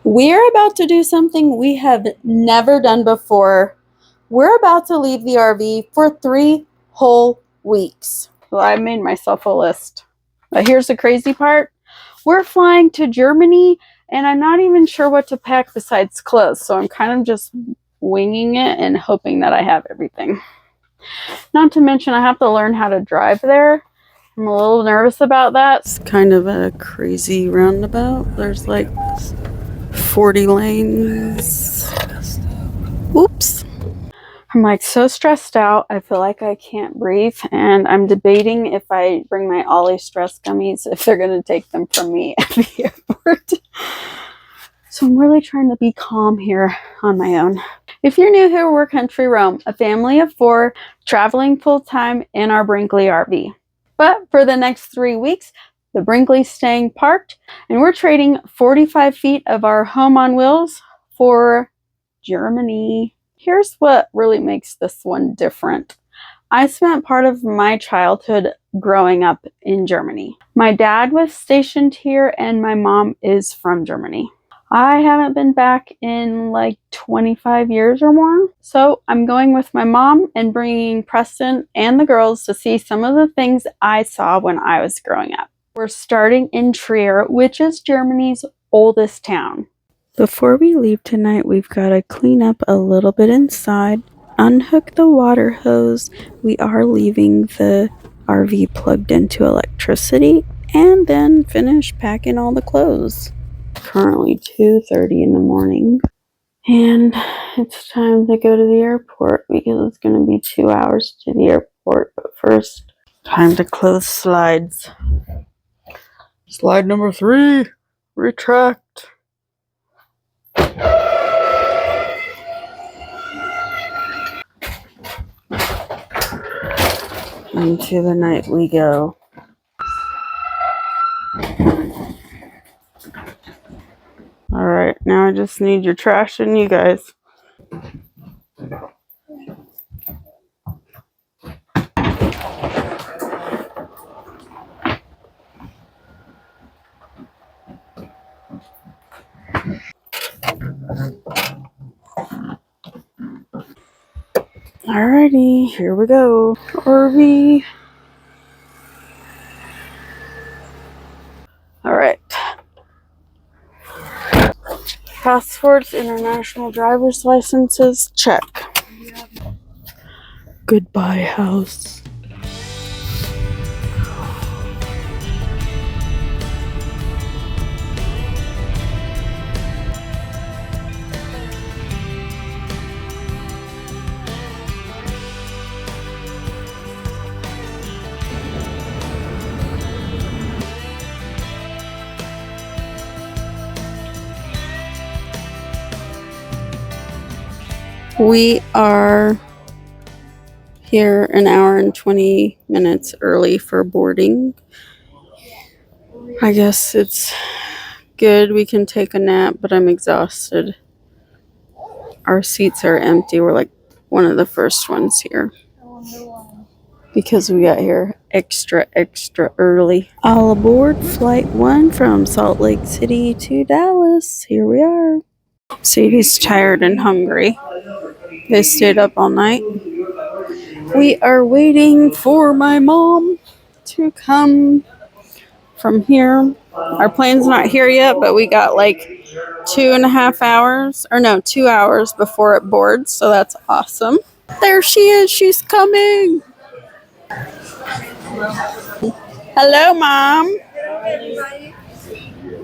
We're about to do something we have never done before. We're about to leave the RV for 3 whole weeks. Well, I made myself a list. But here's the crazy part. We're flying to Germany, and I'm not even sure what to pack besides clothes. So I'm kind of just winging it and hoping that I have everything. Not to mention I have to learn how to drive there. I'm a little nervous about that. It's kind of a crazy roundabout. There's like 40 lanes. Oops. I'm like so stressed out. I feel like I can't breathe, and I'm debating if I bring my Ollie stress gummies, if they're going to take them from me at the airport. So I'm really trying to be calm here on my own. If you're new here, we're Country Roam, a family of 4 traveling full-time in our Brinkley RV. But for the next 3 weeks, the Brinkley's staying parked, and we're trading 45 feet of our home on wheels for Germany. Here's what really makes this one different. I spent part of my childhood growing up in Germany. My dad was stationed here, and my mom is from Germany. I haven't been back in like 25 years or more. So I'm going with my mom and bringing Preston and the girls to see some of the things I saw when I was growing up. We're starting in Trier, which is Germany's oldest town. Before we leave tonight, we've got to clean up a little bit inside, unhook the water hose. We are leaving the RV plugged into electricity, and then finish packing all the clothes. Currently 2:30 in the morning, and it's time to go to the airport because it's going to be 2 hours to the airport. But first, time to close slides. Slide number 3, retract. Into the night we go. Alright, now I just need your trash and you guys. Alrighty, here we go. RV. Alright. Passports, international driver's licenses, check. Goodbye, house. We are here an hour and 20 minutes early for boarding. I guess it's good. We can take a nap, but I'm exhausted. Our seats are empty. We're like one of the first ones here because we got here extra early. All aboard flight 1 from Salt Lake City to Dallas. Here we are. Sadie's tired and hungry. They stayed up all night. We are waiting for my mom to come from here. Our plane's not here yet, but we got like 2.5 hours, or no, 2 hours before it boards, so that's awesome. There she is. She's coming. Hello, Mom.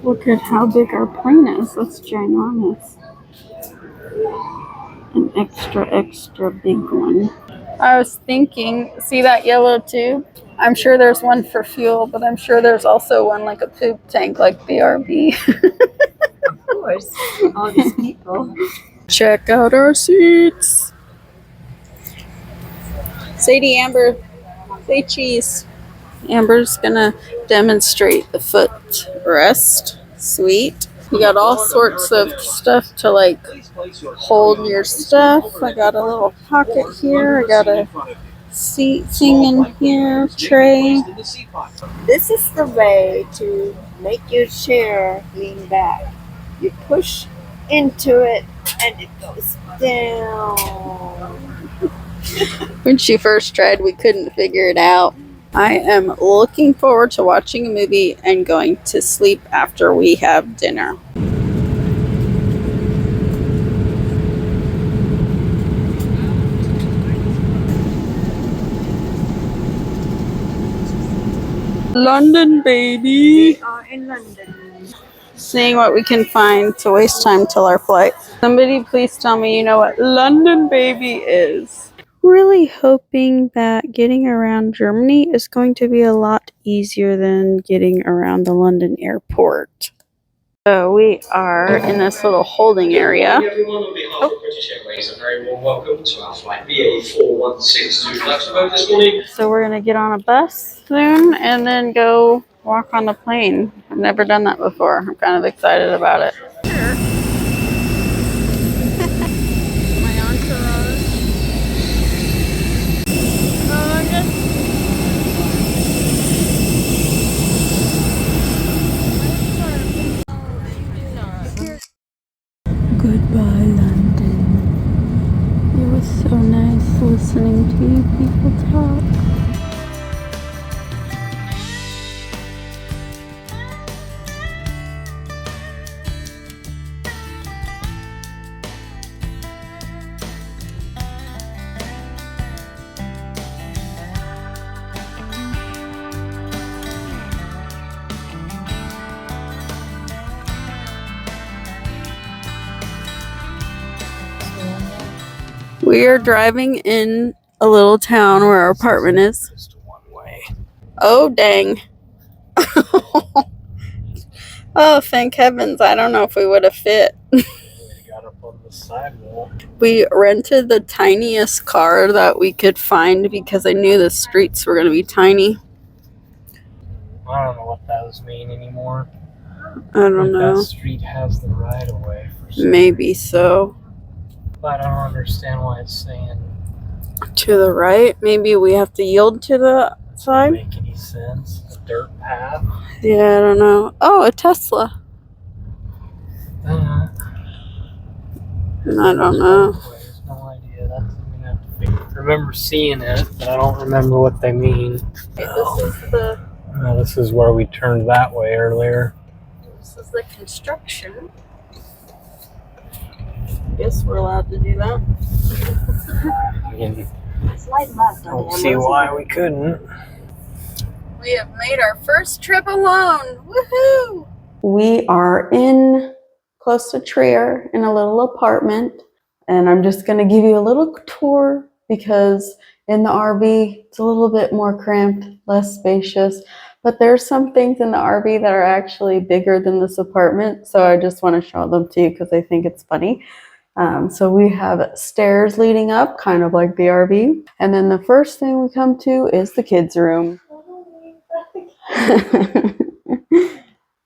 Look at how big our plane is. That's ginormous. An extra big one. I was thinking, see that yellow tube? I'm sure there's one for fuel, but I'm sure there's also one like a poop tank like the RV. Of course, all these people. Check out our seats. Sadie, Amber, say cheese. Amber's gonna demonstrate the foot rest. Sweet. You got all sorts of stuff to like hold your stuff. I got a little pocket here. I got a seat thing in here, tray. This is the way to make your chair lean back. You push into it and it goes down. When she first tried, we couldn't figure it out. I am looking forward to watching a movie and going to sleep after we have dinner. London, baby. We are in London. Seeing what we can find to waste time till our flight. Somebody please tell me you know what London, baby is. Really hoping that getting around Germany is going to be a lot easier than getting around the London airport. So we are in this little holding area. Everyone, on behalf of British Airways, a very warm welcome to our flight BA416 to Luxembourg this morning. So we're gonna get on a bus soon and then go walk on the plane. I've never done that before. I'm kind of excited about it. My entourage. Goodbye, London. It was so nice listening to you people talk. We are driving in a little town where our apartment is. Just one way. Oh, dang. Oh, thank heavens. I don't know if we would have fit. We got up on the sidewalk. We rented the tiniest car that we could find because I knew the streets were going to be tiny. I don't know what those mean anymore. I don't know. That street has the right of way for some Maybe so. But I don't understand why it's saying To the right? Maybe we have to yield to the doesn't side? make any sense. A dirt path. Yeah, I don't know. Oh, a Tesla. Uh, I don't know. There's no idea. That's something I have to figure. I remember seeing it, but I don't remember what they mean. This is where we turned that way earlier. This is the construction. Guess we're allowed to do that. Slide left. I don't see why we couldn't. We have made our first trip alone. Woohoo! We are in close to Trier in a little apartment, and I'm just going to give you a little tour because in the RV it's a little bit more cramped, less spacious, but there's some things in the RV that are actually bigger than this apartment, so I just want to show them to you because I think it's funny. So we have stairs leading up, kind of like the RV. And then the first thing we come to is the kids' room.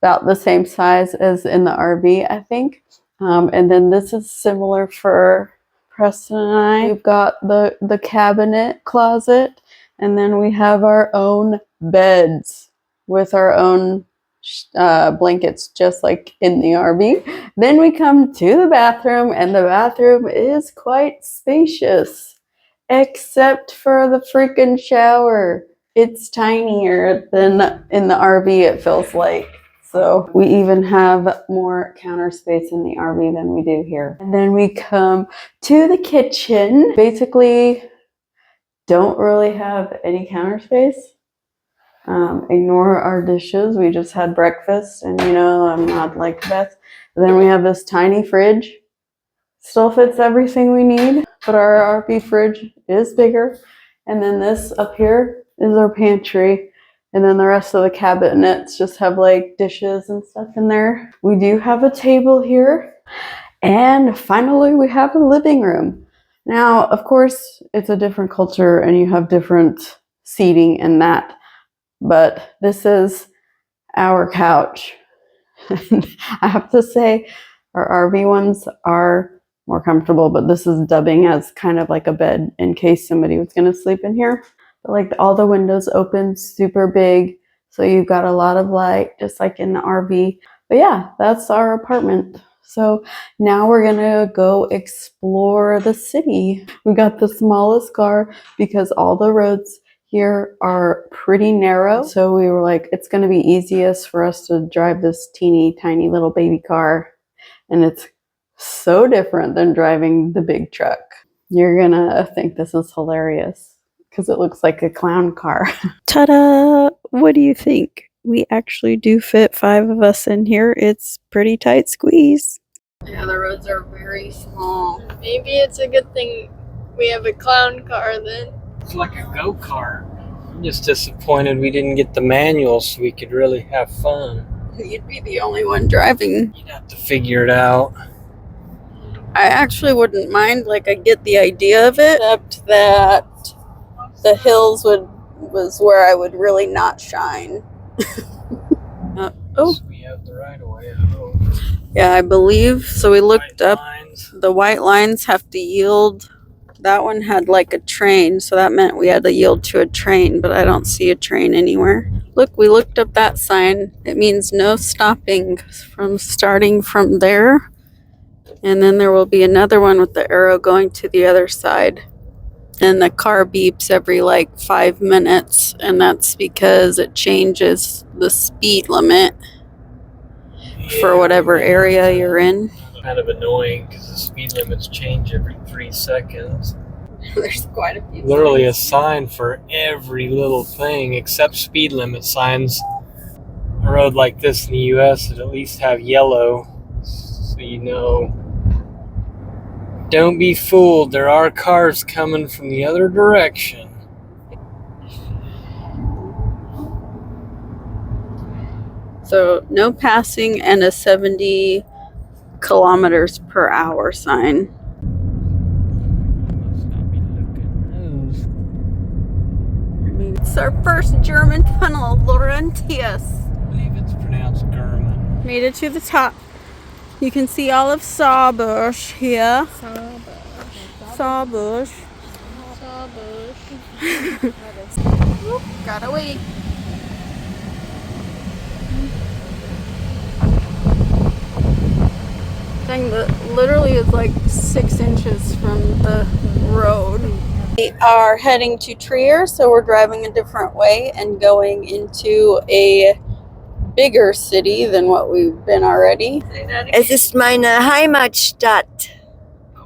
About the same size as in the RV, I think. And then this is similar for Preston and I. We've got the cabinet closet, and then we have our own beds with our own blankets, just like in the RV. Then we come to the bathroom, and the bathroom is quite spacious, except for the freaking shower. It's tinier than in the RV, it feels like. So we even have more counter space in the RV than we do here. And then we come to the kitchen. Basically, don't really have any counter space. Ignore our dishes. We just had breakfast, and you know I'm not like the best. But then we have this tiny fridge. Still fits everything we need, but our RV fridge is bigger. And then this up here is our pantry. And then the rest of the cabinets just have like dishes and stuff in there. We do have a table here. And finally, we have a living room. Now, of course, it's a different culture and you have different seating and that. But this is our couch. I have to say, our RV ones are more comfortable, but this is dubbing as kind of like a bed in case somebody was going to sleep in here. But like all the windows open super big, so you've got a lot of light, just like in the RV. But yeah, that's our apartment. So now we're gonna go explore the city. We got the smallest car because all the roads here are pretty narrow. So we were like, it's gonna be easiest for us to drive this teeny tiny little baby car. And it's so different than driving the big truck. You're gonna think this is hilarious because it looks like a clown car. Ta-da! What do you think? We actually do fit 5 of us in here. It's pretty tight squeeze. Yeah, the roads are very small. Maybe it's a good thing we have a clown car then. It's like a go-kart. I'm just disappointed we didn't get the manual so we could really have fun. You'd be the only one driving. You'd have to figure it out. I actually wouldn't mind. Like, I get the idea of it, except that the hills was where I would really not shine. Oh, We have the right of way, I hope. yeah, I believe. So we looked up. Lines. The white lines have to yield. That one had like a train, so that meant we had to yield to a train, but I don't see a train anywhere. Look, we looked up that sign. It means no stopping from starting from there. And then there will be another one with the arrow going to the other side. And the car beeps every like 5 minutes, and that's because it changes the speed limit for whatever area you're in. Kind of annoying because the speed limits change every 3 seconds. There's quite a few. Literally a sign for every little thing except speed limit signs. A road like this in the US would at least have yellow, so you know. Don't be fooled, there are cars coming from the other direction. So no passing and a 70 kilometers per hour sign. It's our first German tunnel, Laurentius. I believe it's pronounced German. Made it to the top. You can see all of Saarbusch here. Saarbusch. Oop, gotta wait. Thing that literally is like 6 inches from the road. We are heading to Trier, so we're driving a different way and going into a bigger city than what we've been already. Es ist meine Heimatstadt.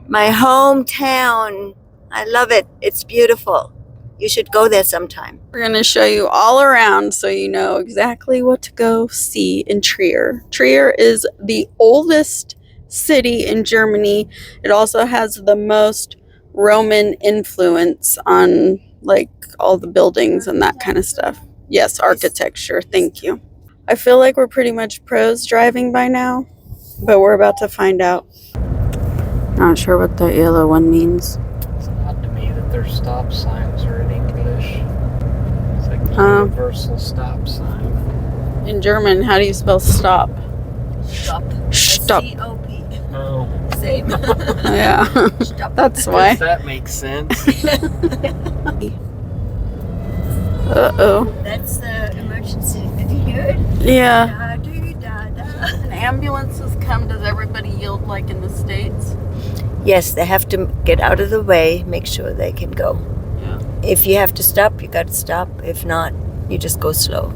My hometown. I love it. It's beautiful. You should go there sometime. We're going to show you all around so you know exactly what to go see in Trier. Trier is the oldest city in Germany. It also has the most Roman influence on like all the buildings and that kind of stuff. Yes, architecture. Thank you. I feel like we're pretty much pros driving by now, but we're about to find out. Not sure what that yellow one means. It's odd to me that their stop signs are in English. It's like the universal stop sign. In German, how do you spell stop? Stop. Stop. S-C-O-P. Oh, Same. Yeah, Stop. that's I why. guess that makes sense. Uh-oh. That's the emergency. Did you hear it? Yeah. Da-doo-da-da. When ambulances come, does everybody yield like in the States? Yes, they have to get out of the way, make sure they can go. Yeah. If you have to stop, you got to stop. If not, you just go slow.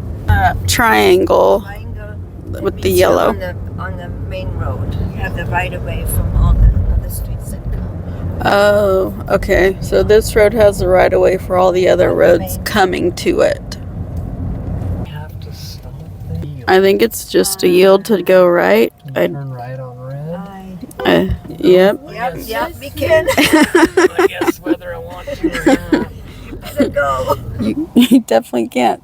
Triangle That with the means yellow. you're on the main road. You have the right of way from all the other streets that come. Oh, okay. So this road has the right of way for all the other roads coming to it. You have to stop there. I think it's just a yield to go right. Turn right on red. Yep. Yep, we can. I guess whether I want to or not. Better go. You definitely can't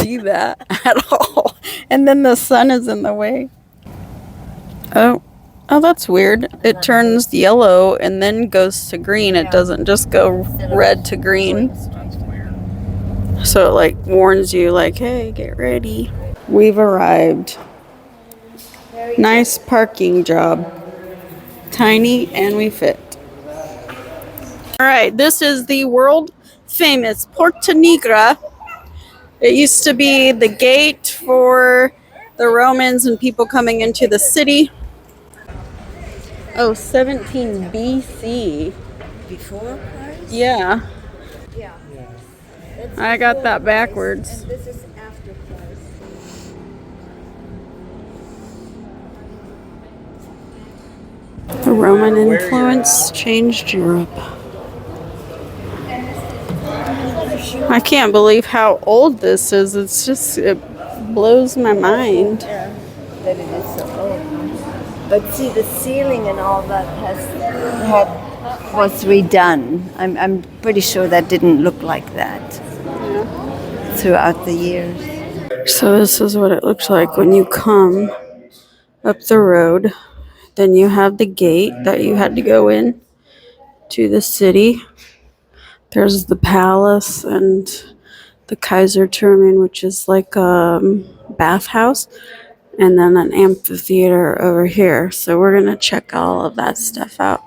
see that at all. And then the sun is in the way. Oh, that's weird. It turns yellow and then goes to green. It doesn't just go red to green. That's weird. So it like warns you like, hey, get ready. We've arrived. Nice parking job. Tiny and we fit. All right, this is the world famous Porta Nigra. It used to be the gate for the Romans and people coming into the city. Oh, 17 BC. Before Christ? Yeah, Yeah. That's I got before that Christ, backwards. and this is after Christ. The Roman influence changed Europe. I can't believe how old this is. It's just, it blows my mind. Yeah, that it is so old. But see, the ceiling and all that was redone. I'm pretty sure that didn't look like that throughout the years. So this is what it looks like when you come up the road. Then you have the gate that you had to go in to the city. There's the palace and the Kaiserturm, which is like a bathhouse, and then an amphitheater over here. So we're gonna check all of that stuff out.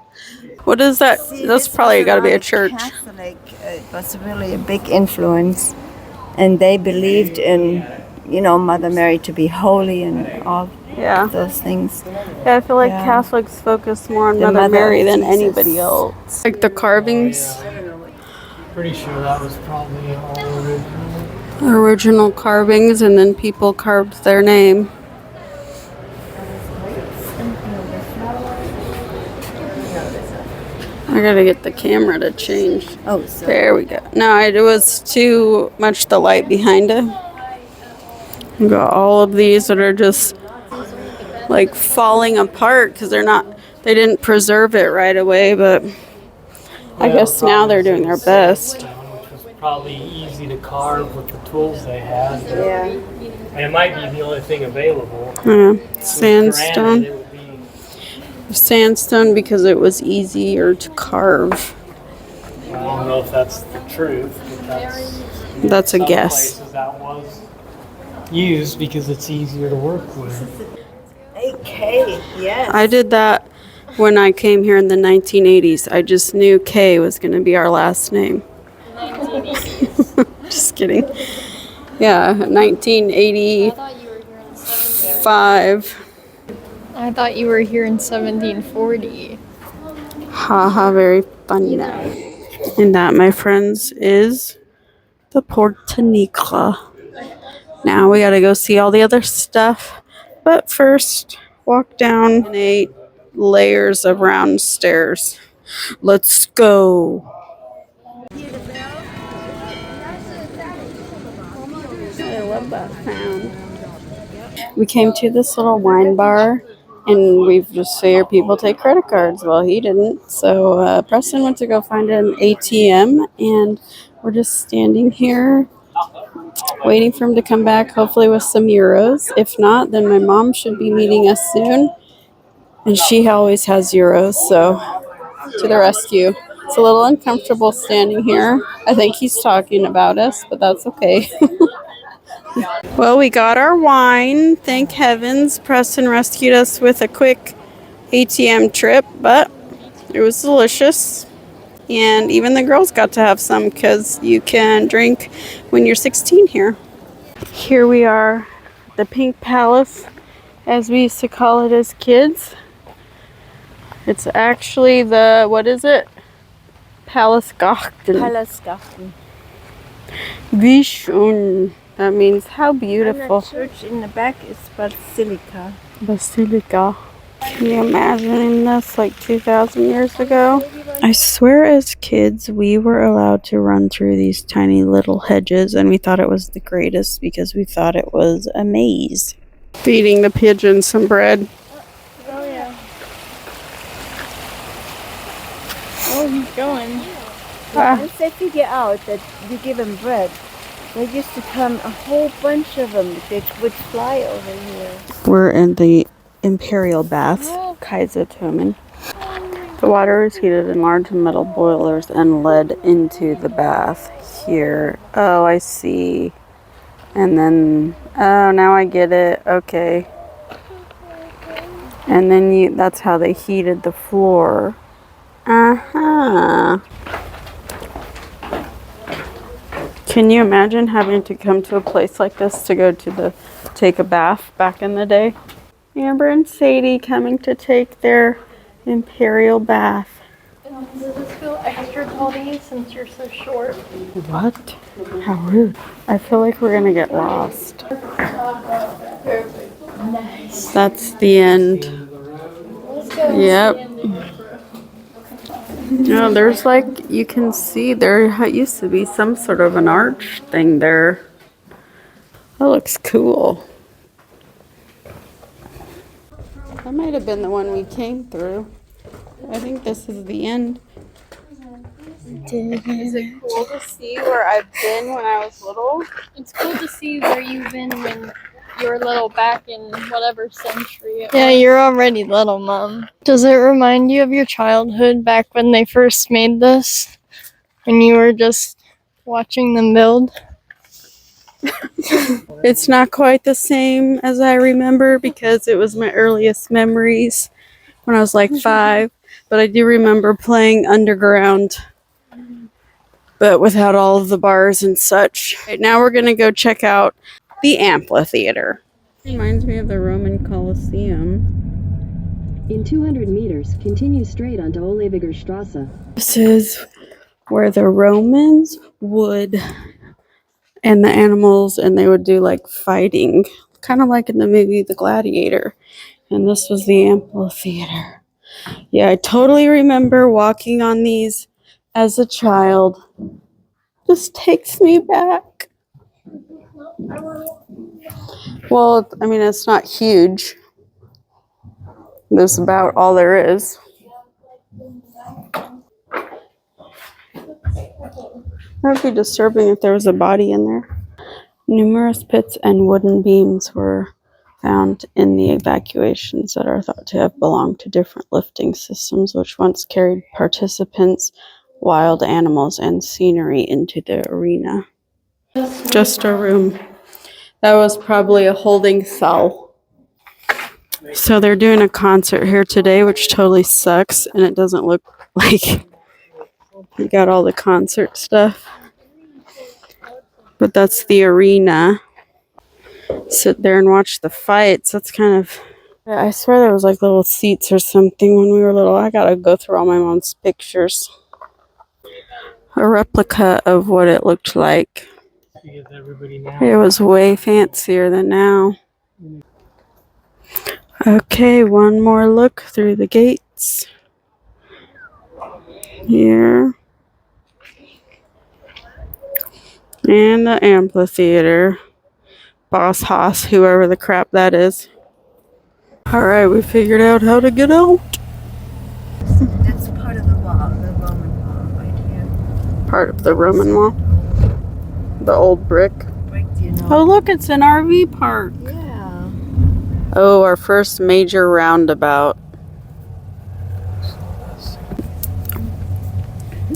What is that? See, That's this probably was got to be a lot of church. Catholic. It was really a big influence, and they believed in, Mother Mary to be holy and all Yeah. those things. Yeah, I feel like Yeah. Catholics focus more on The Mother Mother Mary of than Jesus. anybody else. Like the carvings, Pretty sure that was probably all original. original carvings, and then people carved their name. I gotta get the camera to change. Oh, so There we go. No, it was too much the light behind it. We got all of these that are just like falling apart because they didn't preserve it right away, but I guess now they're doing their best. Which was probably easy to carve with the tools they had. yeah. And it might be the only thing available. Yeah, With granite, sandstone. it would be Sandstone because it was easier to carve. I don't know if that's the truth, but That's a some guess. places that was used because it's easier to work with. AK, yes. I did that when I came here in the 1980s. I just knew K was going to be our last name. Just kidding. Yeah, 1985. I thought you were here in 1740. Haha, very funny now. And that, my friends, is the Porte Nigra. Now we gotta go see all the other stuff. But first, walk down 8 layers of round stairs. Let's go. I love that sound. We came to this little wine bar, and we've just figured people take credit cards. Well, he didn't. So Preston went to go find an ATM, and we're just standing here waiting for him to come back, hopefully with some euros. If not, then my mom should be meeting us soon, and she always has euros, so to the rescue. It's a little uncomfortable standing here. I think he's talking about us, but that's okay. Well, we got our wine. Thank heavens. Preston rescued us with a quick ATM trip, but it was delicious. And even the girls got to have some because you can drink when you're 16 here. Here we are, the Pink Palace, as we used to call it as kids. It's actually the, what is it? Palacegarten. Palastgarten. Wie schön. That means how And beautiful. the church in the back is Basilica. Basilica. Can you imagine this like 2,000 years ago? I swear as kids we were allowed to run through these tiny little hedges, and we thought it was the greatest because we thought it was a maze. Feeding the pigeons some bread. Oh, yeah. Oh, he's going. Once they figure out that you give them bread, there used to come a whole bunch of them that would fly over here. We're in the imperial bath, Kaiserturm. The water is heated in large metal boilers and led into the bath here. Oh, I see. And then, oh, now I get it. Okay. And then that's how they heated the floor. Uh-huh. Can you imagine having to come to a place like this to go to the take a bath back in the day. Amber and Sadie coming to take their imperial bath. Does this feel extra cold since you're so short? What? How rude. I feel like we're gonna get lost. Nice. That's the end. Let's go. Yep. No, there's like, you can see there used to be some sort of an arch thing there. That looks cool. That might have been the one we came through. I think this is the end. Is it cool to see where I've been when I was little? It's cool to see where you've been when you were little back in whatever century. Yeah, you're already little, Mom. Does it remind you of your childhood back when they first made this? When you were just watching them build? It's not quite the same as I remember because it was my earliest memories when I was like 5. But I do remember playing underground, but without all of the bars and such. Right, now we're going to go check out the amphitheater. Reminds me of the Roman Colosseum. In 200 meters, continue straight onto Oleviger Strasse. This is where the Romans would, and the animals, and they would do like fighting, kind of like in the movie The Gladiator. And this was the amphitheater. Yeah, I totally remember walking on these as a child. This takes me back. Well, I mean, it's not huge. That's about all there is. That would be disturbing if there was a body in there. Numerous pits and wooden beams were found in the evacuations that are thought to have belonged to different lifting systems, which once carried participants, wild animals, and scenery into the arena. Just a room. That was probably a holding cell. So they're doing a concert here today, which totally sucks, and it doesn't look like you got all the concert stuff. But that's the arena. Sit there and watch the fights. That's kind of... I swear there was like little seats or something when we were little. I gotta go through all my mom's pictures. A replica of what it looked like. It was way fancier than now. Okay, one more look through the gates. Here. And the amphitheater. Boss Haas, whoever the crap that is. Alright, we figured out how to get out. That's part of the wall, the Roman wall right here. Part of the Roman wall. The old brick. Do you know? Oh, look, it's an RV park. Yeah. Oh, our first major roundabout.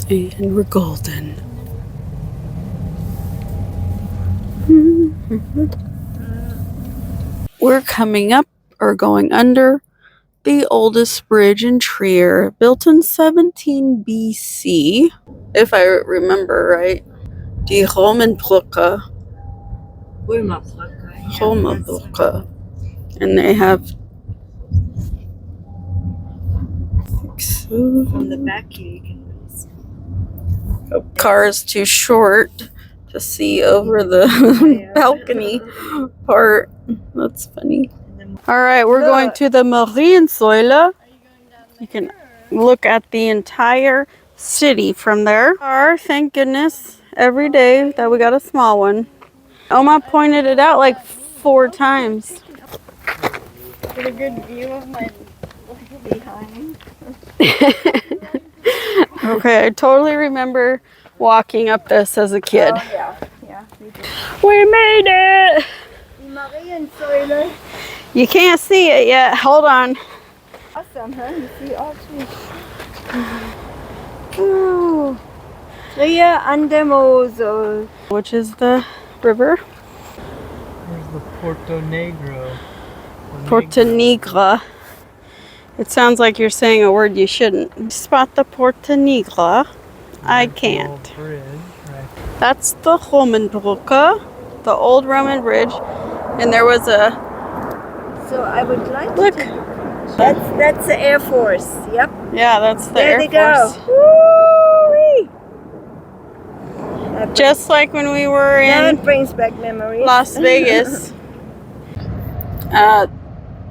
And we're golden. We're coming up or going under the oldest bridge in Trier, built in 17 BC, if I remember right. Die Römerbrücke. Römerbrücke. And they have... From the back here, you can really see. The car is too short to see over the balcony part. That's funny. All right, we're going to the Mariensäule. You can look at the entire city from there. Thank goodness, every day that we got a small one. Oma pointed it out like 4 times. Get a good view of my behind. Okay, I totally remember walking up this as a kid. Oh, yeah. Yeah, we do. We made it! Die Mariensäule. You can't see it yet. Hold on. Awesome, huh? You see all three. Ooh. Trier an der Mosel. Which is the river? There's the Porto Negro. Porto Nigra. It sounds like you're saying a word you shouldn't. Spot the Porto Nigra. I can't. Bridge, right. That's the Römerbrücke, the old Roman bridge. And there was a So I would like look. to. That's the Air Force. Yep. Yeah, that's the There Air they Force. go. Woo-wee. Just like when we were That in brings back memories. Las Vegas.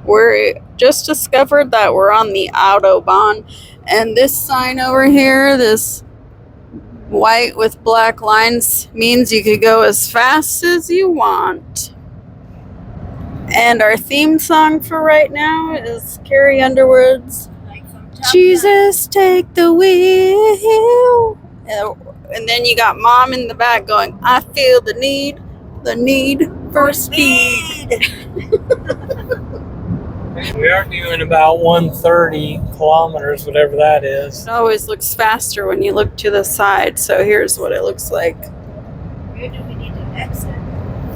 We're just discovered that we're on the Autobahn, and this sign over here, this white with black lines, means you could go as fast as you want. And our theme song for right now is Carrie Underwood's Jesus Take the Wheel. And then you got Mom in the back going, I feel the need for speed. We are doing about 130 kilometers, whatever that is. It always looks faster when you look to the side, so here's what it looks like. Where do we need to exit?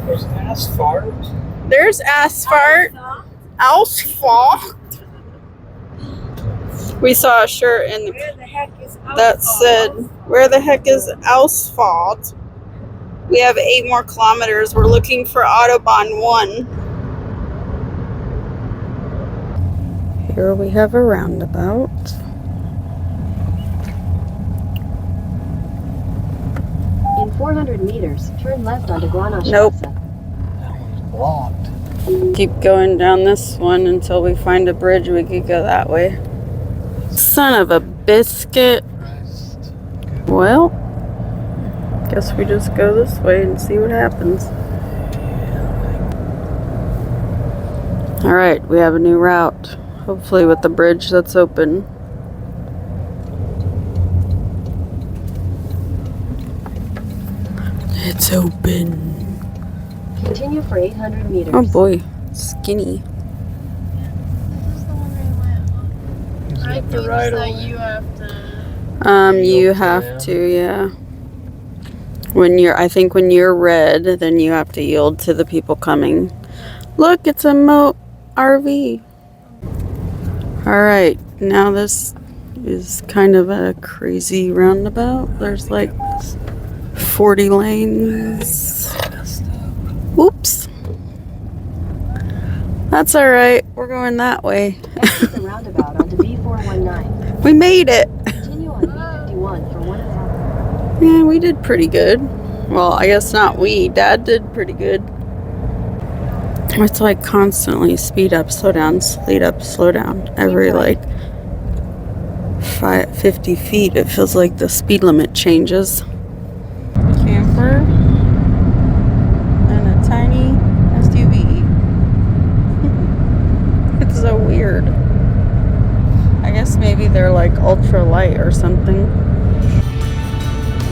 There's asphalt. There's asphalt. Asphalt. We saw a shirt in Where the heck is that said, where the heck is asphalt? We have 8 more kilometers. We're looking for Autobahn 1. Here we have a roundabout. In 400 meters, turn left onto Granastrasse. Nope. That one's blocked. Keep going down this one until we find a bridge. We could go that way. Son of a biscuit. Well, guess we just go this way and see what happens. All right, we have a new route. Hopefully with the bridge that's open. It's open. Continue for 800 meters. Oh boy, skinny. I think that you have to. You have to, yeah. I think when you're red, then you have to yield to the people coming. Look, it's a RV. All right, now this is kind of a crazy roundabout. There's like 40 lanes. Whoops. That's all right. We're going that way. Exit the roundabout onto B419. We made it. Continue on B51 for 1.5. Yeah, we did pretty good. Well, I guess not we. Dad did pretty good. It's like constantly speed up, slow down, speed up, slow down. Every like 50 feet, it feels like the speed limit changes. Camper and a tiny SUV. It's so weird. I guess maybe they're like ultra light or something.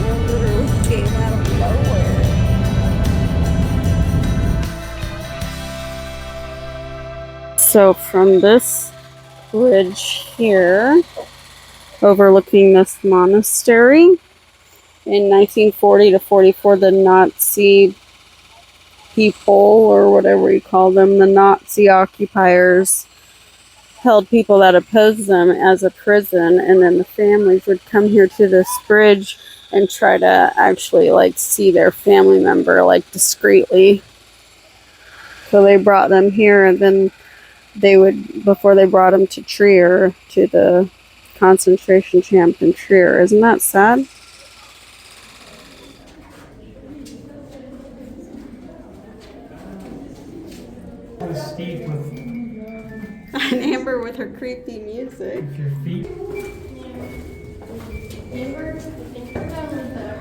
It literally came out of nowhere. So from this bridge here, overlooking this monastery, in 1940 to 44, the Nazi people, or whatever you call them, the Nazi occupiers, held people that opposed them as a prison, and then the families would come here to this bridge and try to actually like see their family member like discreetly. So they brought them here, and then they would, before they brought them to Trier, to the concentration camp in Trier. Isn't that sad? Steve with And Amber with her creepy music. your feet. Amber, I think we're done with that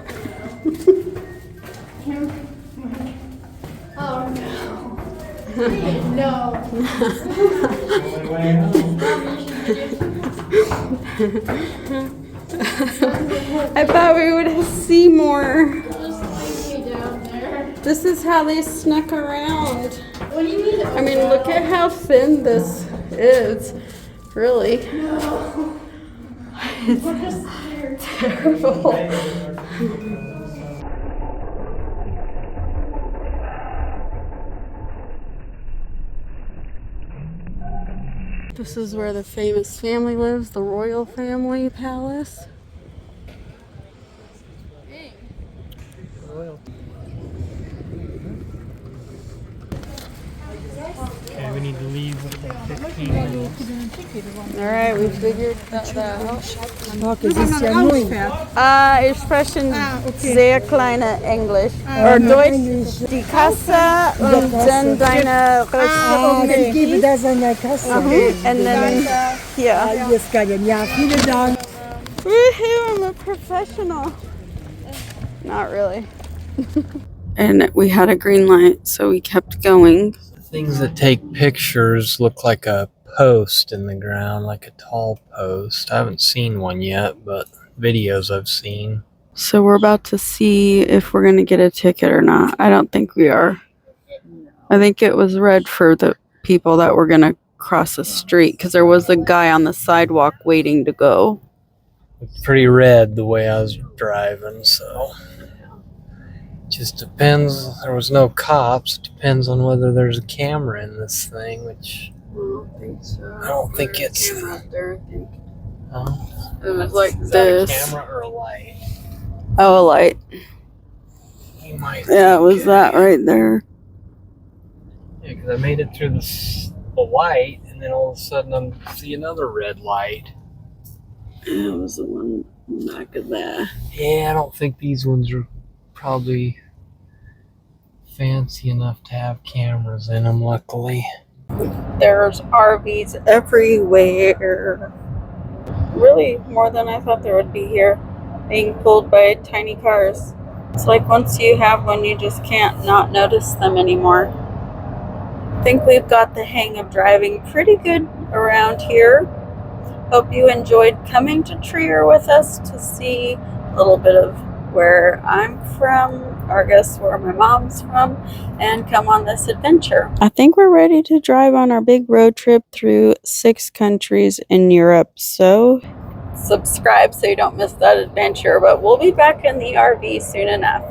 for now. Oh no. No. Only way home. I thought we would see more. Just leave me down there. This is how they snuck around. What do you mean? I mean, look at how thin this is. Really. No. It's terrible. This is where the famous family lives, the royal family palace. we need to leave within 15 minutes. Alright, we figured that out. Ich spreche sehr kleine Englisch. Or Deutsch. Die Kasse und dann deine And then here. Woohoo, I'm a professional. Not really. And we had a green light, so we kept going. Things that take pictures look like a post in the ground, like a tall post. I haven't seen one yet, but videos I've seen. So we're about to see if we're going to get a ticket or not. I don't think we are. I think it was red for the people that were going to cross the street because there was a guy on the sidewalk waiting to go. It's pretty red the way I was driving, so just depends. There was no cops. It depends on whether there's a camera in this thing, which I don't think so. I don't think it's. Camera out there, I think. Oh, It was like is that a this. camera or a light? Oh, a light. You might. Yeah, it was that right there. Yeah, because I made it through the light, and then all of a sudden I see another red light. It was the one back of there. Yeah, I don't think these ones are probably fancy enough to have cameras in them, luckily. There's RVs everywhere. Really, more than I thought there would be here. Being pulled by tiny cars. It's like once you have one, you just can't not notice them anymore. I think we've got the hang of driving pretty good around here. Hope you enjoyed coming to Trier with us to see a little bit of where I'm from, or I guess where my mom's from, and come on this adventure. I think we're ready to drive on our big road trip through 6 countries in Europe. So subscribe so you don't miss that adventure, but we'll be back in the RV soon enough.